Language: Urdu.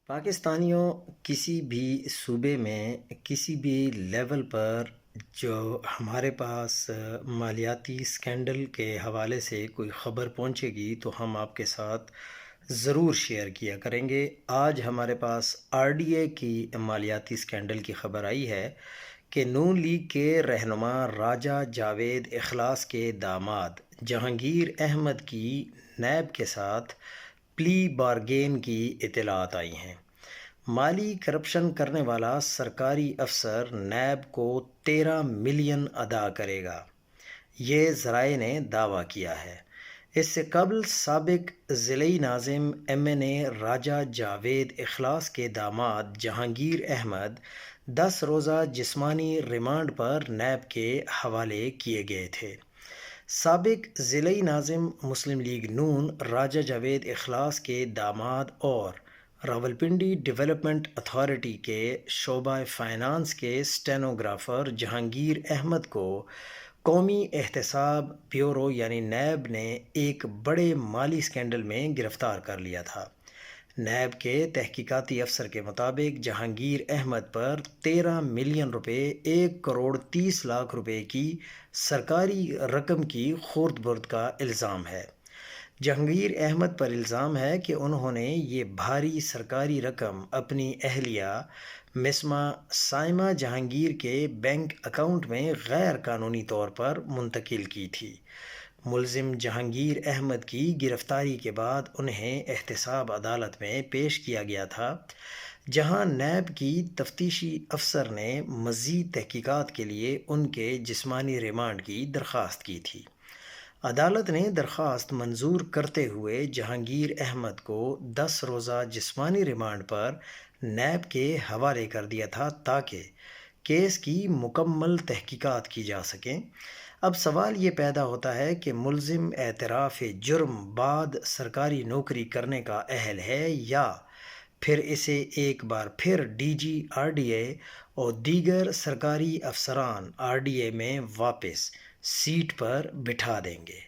پاکستانیوں کسی بھی صوبے میں کسی بھی لیول پر جو ہمارے پاس مالیاتی اسکینڈل کے حوالے سے کوئی خبر پہنچے گی تو ہم آپ کے ساتھ ضرور شیئر کیا کریں گے۔ آج ہمارے پاس آر ڈی اے کی مالیاتی اسکینڈل کی خبر آئی ہے کہ نون لیگ کے رہنما راجہ جاوید اخلاص کے داماد جہانگیر احمد کی نیب کے ساتھ پلی بارگین کی اطلاعات آئی ہیں۔ مالی کرپشن کرنے والا سرکاری افسر نیب کو 13 ملین ادا کرے گا، یہ ذرائع نے دعویٰ کیا ہے۔ اس سے قبل سابق ضلعی ناظم ایم این اے راجہ جاوید اخلاص کے داماد جہانگیر احمد 10 روزہ جسمانی ریمانڈ پر نیب کے حوالے کیے گئے تھے۔ سابق ضلعی ناظم مسلم لیگ نون راجہ جاوید اخلاص کے داماد اور راولپنڈی ڈیولپمنٹ اتھارٹی کے شعبہ فائنانس کے اسٹینوگرافر جہانگیر احمد کو قومی احتساب بیورو یعنی نیب نے ایک بڑے مالی اسکینڈل میں گرفتار کر لیا تھا۔ نیب کے تحقیقاتی افسر کے مطابق جہانگیر احمد پر 13 ملین روپے 1 کروڑ 30 لاکھ روپے کی سرکاری رقم کی خورد برد کا الزام ہے۔ جہانگیر احمد پر الزام ہے کہ انہوں نے یہ بھاری سرکاری رقم اپنی اہلیہ مسمہ سائمہ جہانگیر کے بینک اکاؤنٹ میں غیر قانونی طور پر منتقل کی تھی۔ ملزم جہانگیر احمد کی گرفتاری کے بعد انہیں احتساب عدالت میں پیش کیا گیا تھا، جہاں نیب کی تفتیشی افسر نے مزید تحقیقات کے لیے ان کے جسمانی ریمانڈ کی درخواست کی تھی۔ عدالت نے درخواست منظور کرتے ہوئے جہانگیر احمد کو 10 روزہ جسمانی ریمانڈ پر نیب کے حوالے کر دیا تھا تاکہ کیس کی مکمل تحقیقات کی جا سکیں۔ اب سوال یہ پیدا ہوتا ہے کہ ملزم اعتراف جرم بعد سرکاری نوکری کرنے کا اہل ہے یا پھر اسے ایک بار پھر D G R D A اور دیگر سرکاری افسران آر ڈی اے میں واپس سیٹ پر بٹھا دیں گے۔